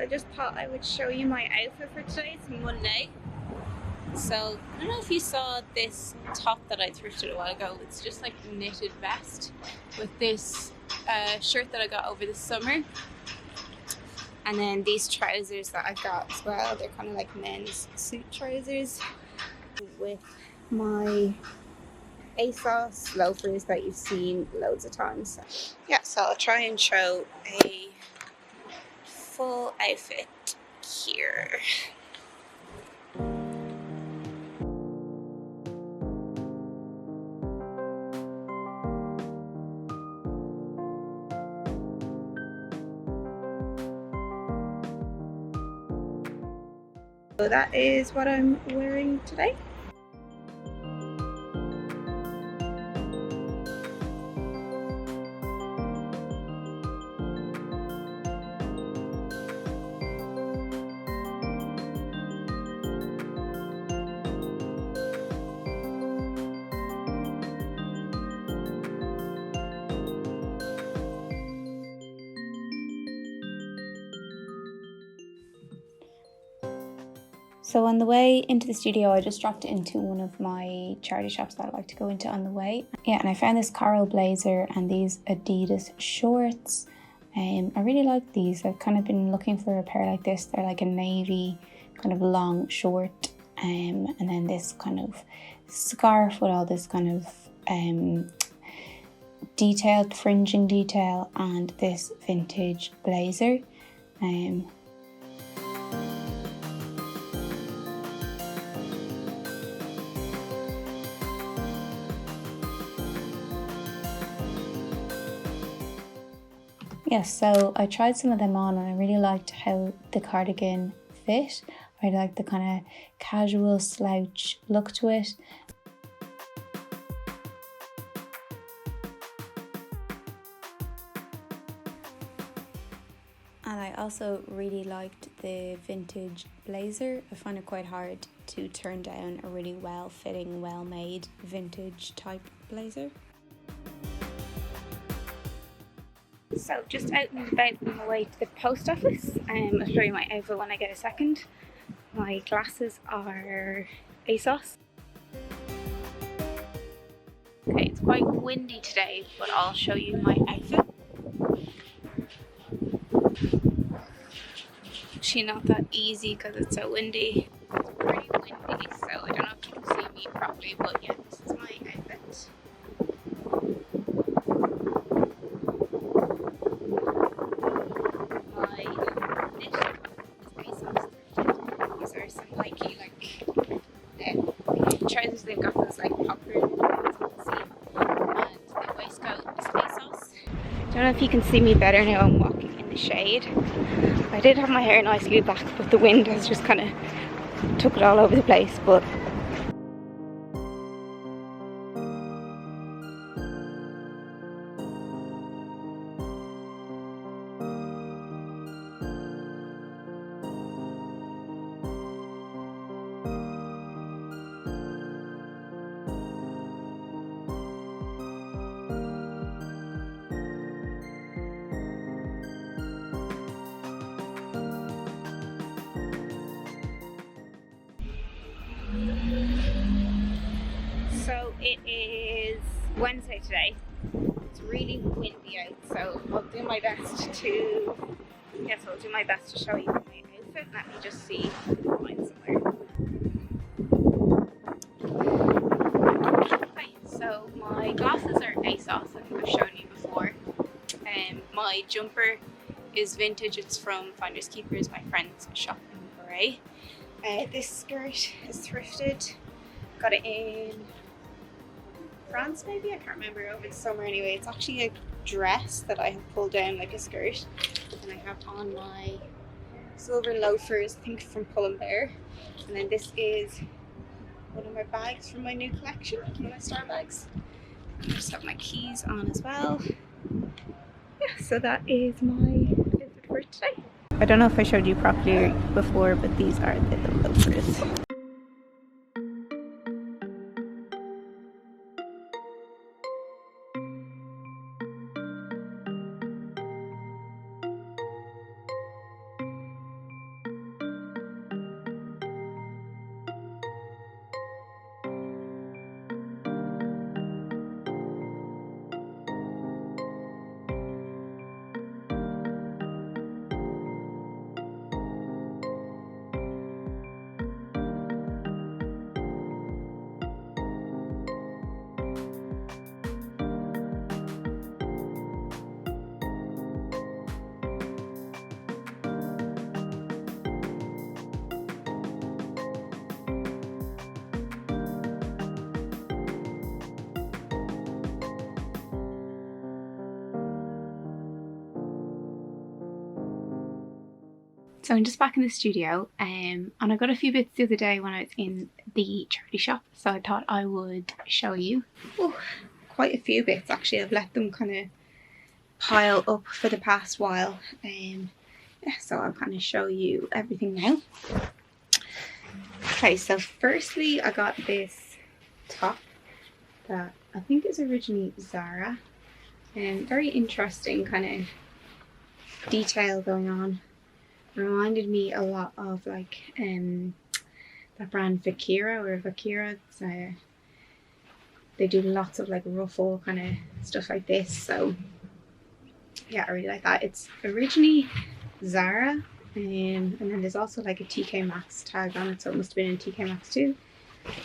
I just thought I would show you my outfit for today. It's Monday. So, I don't know if you saw this top that I thrifted a while ago. It's just like a knitted vest with this shirt that I got over the summer. And then these trousers that I got as well. They're kind of like men's suit trousers with my ASOS loafers that you've seen loads of times. Yeah, so I'll try and show a full outfit here. So that is what I'm wearing today. So on the way into the studio, I just dropped into one of my charity shops that I like to go into on the way. Yeah, and I found this coral blazer and these Adidas shorts. I really like these. I've kind of been looking for a pair like this. They're like a navy kind of long short, and then this kind of scarf with all this kind of detailed fringing detail, and this vintage blazer. Yeah, so I tried some of them on and I really liked how the cardigan fit. I liked the kind of casual slouch look to it. And I also really liked the vintage blazer. I find it quite hard to turn down a really well-fitting, well-made vintage type blazer. So just out and about on my way to the post office. I'll show you my outfit when I get a second. My glasses are ASOS. Okay, it's quite windy today, but I'll show you my outfit. Actually not that easy because it's so windy. It's pretty windy, so I don't know if you can see me properly, but yeah, this is my outfit. Trousers they've got this like popper seam, and the waistcoat is ASOS. Don't know if you can see me better now. I'm walking in the shade. I did have my hair nicely back, but the wind has just kind of took it all over the place. But so it is Wednesday today. It's really windy out, so I'll do my best to show you my outfit. Let me just see if I can find somewhere. Okay, so my glasses are ASOS. I think I've shown you before. My jumper is vintage. It's from Finders Keepers, my friend's shop in Bray. This skirt is thrifted. Got it in France maybe, I can't remember, over the summer anyway. It's actually a dress that I have pulled down like a skirt, and I have on my silver loafers, I think from Pull & Bear. And then this is one of my bags from my new collection, one of my star bags. I just have my keys on as well. Yeah, so that is my outfit for today. I don't know if I showed you properly before, but these are the loafers. So I'm just back in the studio, and I got a few bits the other day when I was in the charity shop, so I thought I would show you. Oh, quite a few bits actually. I've let them kind of pile up for the past while, yeah, so I'll kind of show you everything now. Okay, so firstly I got this top that I think is originally Zara, and very interesting kind of detail going on. Reminded me a lot of like that brand Vakira. So they do lots of like ruffle kind of stuff like this, so yeah, I really like that. It's originally Zara, and then there's also like a TK Maxx tag on it, so it must have been in TK Maxx too,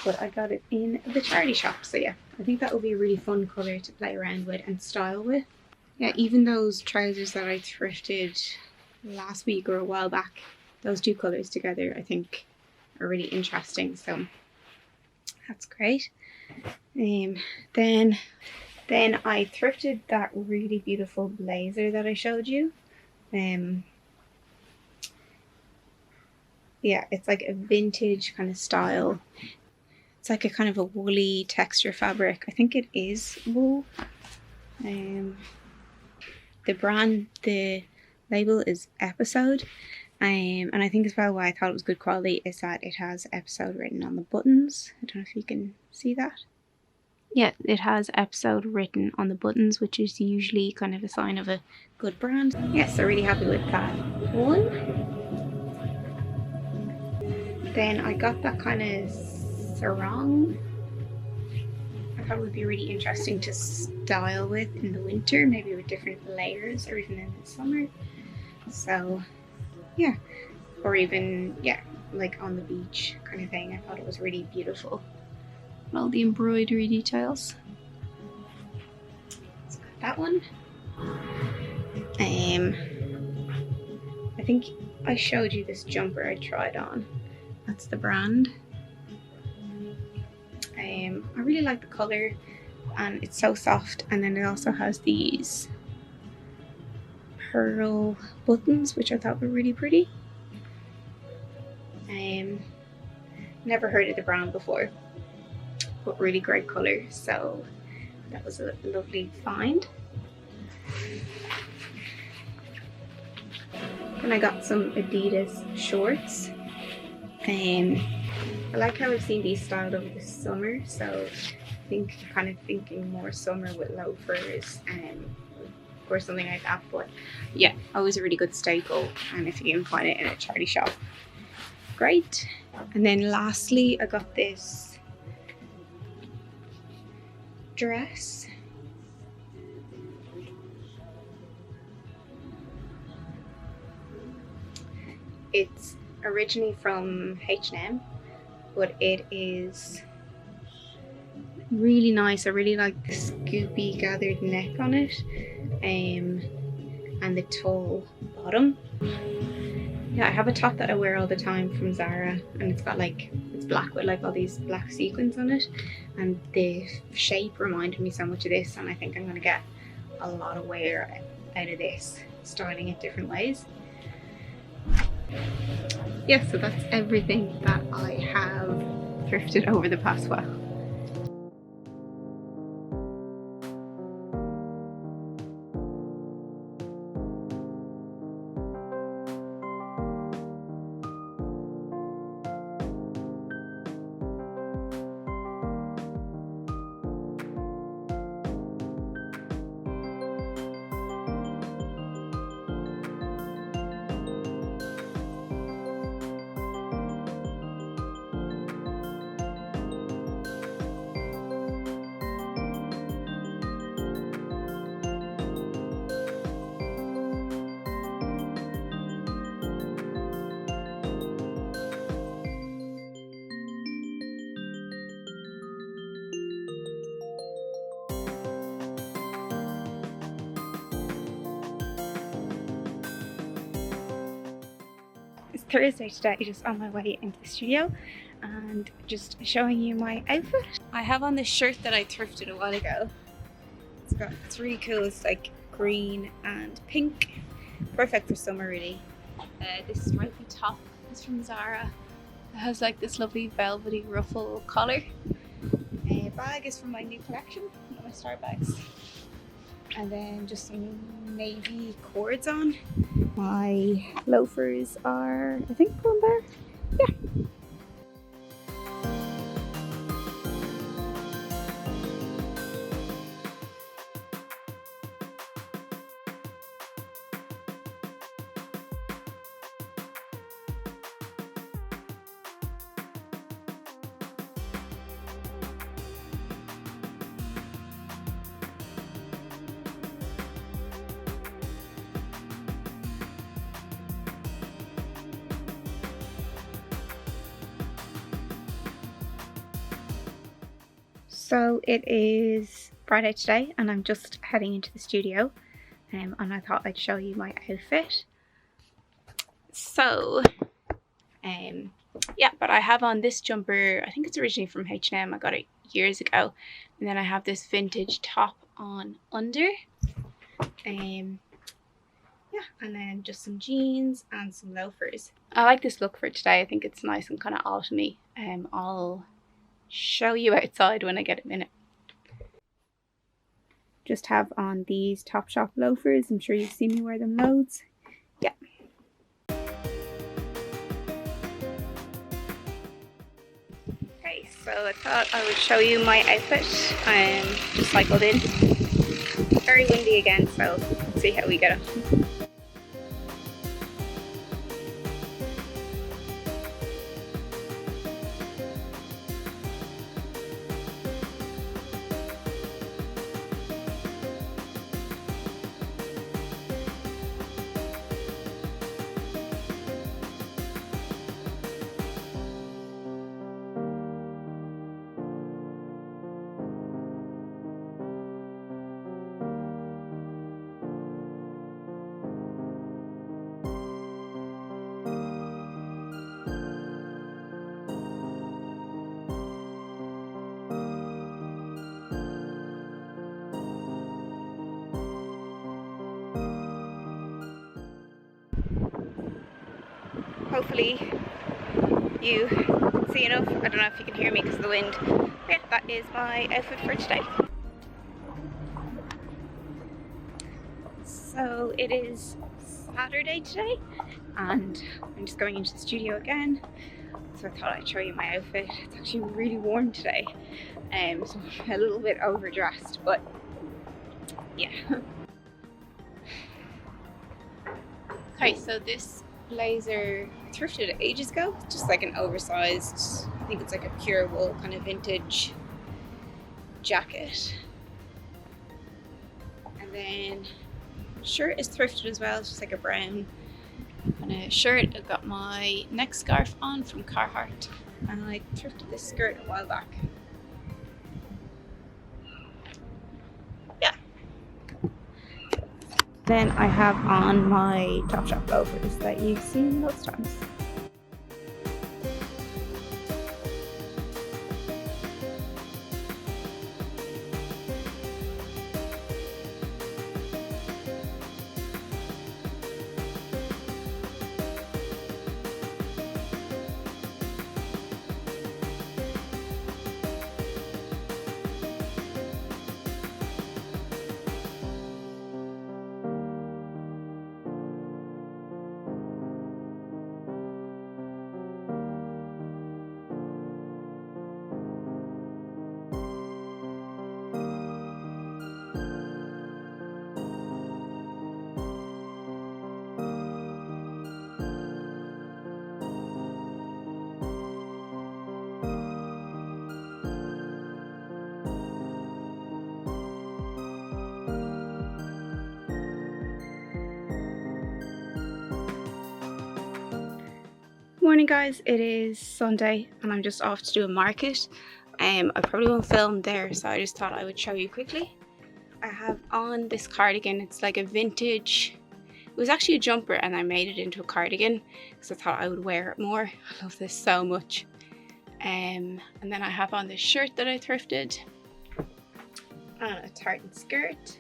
but I got it in the charity shop. So yeah, I think that will be a really fun colour to play around with and style with. Yeah, even those trousers that I thrifted last week or a while back, those two colours together I think are really interesting, so that's great. Then I thrifted that really beautiful blazer that I showed you. Yeah, it's like a vintage kind of style. It's like a kind of a woolly texture fabric. I think it is wool. The label is Episode, and I think as well why I thought it was good quality is that it has Episode written on the buttons. I don't know if you can see that. Yeah, it has Episode written on the buttons, which is usually kind of a sign of a good brand. Yes, I'm really happy with that one. Then I got that kind of sarong. I thought it would be really interesting to style with in the winter, maybe with different layers, or even in the summer. So yeah, or even, yeah, like on the beach kind of thing. I thought it was really beautiful. And all the embroidery details. So got that one. I think I showed you this jumper I tried on. That's the brand. I really like the colour, and it's so soft, and then it also has these pearl buttons which I thought were really pretty. Never heard of the brand before, but really great colour, so that was a lovely find. Then I got some Adidas shorts. I like how I've seen these styled over the summer, so I think kind of thinking more summer with loafers or something like that. But yeah, always a really good staple, and if you can find it in a charity shop, great. And then lastly I got this dress. It's originally from H&M, but it is really nice. I really like the scoopy gathered neck on it, and the tall bottom. Yeah, I have a top that I wear all the time from Zara, and it's got like, it's black with like all these black sequins on it, and the shape reminded me so much of this, and I think I'm going to get a lot of wear out of this, styling it different ways. Yeah, so that's everything that I have thrifted over the past while. Thursday today, just on my way into the studio and just showing you my outfit. I have on this shirt that I thrifted a while ago. It's got, it's really cool. It's like green and pink, perfect for summer really. This stripy top is from Zara. It has like this lovely velvety ruffle collar. Bag is from my new collection, one of my star bags. And then just some navy cords on. My loafers are, I think, from there. Yeah. So it is Friday today and I'm just heading into the studio and I thought I'd show you my outfit. So yeah, but I have on this jumper, I think it's originally from H&M, I got it years ago, and then I have this vintage top on under. Yeah, and then just some jeans and some loafers. I like this look for today. I think it's nice and kind of autumny. I'll show you outside when I get a minute. Just have on these Topshop loafers. I'm sure you've seen me wear them loads. Yeah. Okay, so I thought I would show you my outfit. I'm just cycled in. Very windy again, so let's see how we get on. Hopefully you see enough. I don't know if you can hear me because of the wind. But yeah, that is my outfit for today. So it is Saturday today and I'm just going into the studio again. So I thought I'd show you my outfit. It's actually really warm today. So I'm a little bit overdressed, but yeah. Okay, so this blazer I thrifted ages ago. It's just like an oversized, I think it's like a pure wool kind of vintage jacket. And then shirt is thrifted as well. It's just like a brown kind of shirt. I've got my neck scarf on from Carhartt and I thrifted this skirt a while back. Then I have on my Topshop loafers that you've seen most times. Morning guys, it is Sunday and I'm just off to do a market. I probably won't film there, so I just thought I would show you quickly. I have on this cardigan. It's like a vintage, it was actually a jumper and I made it into a cardigan because I thought I would wear it more. I love this so much. And then I have on this shirt that I thrifted and a tartan skirt,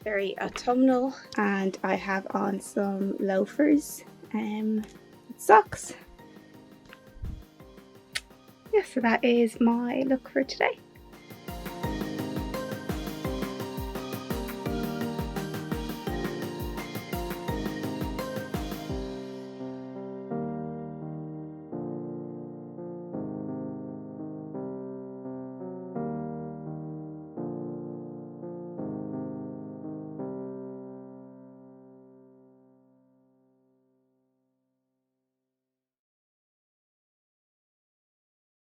very autumnal, and I have on some loafers. socks. Yeah, so that is my look for today.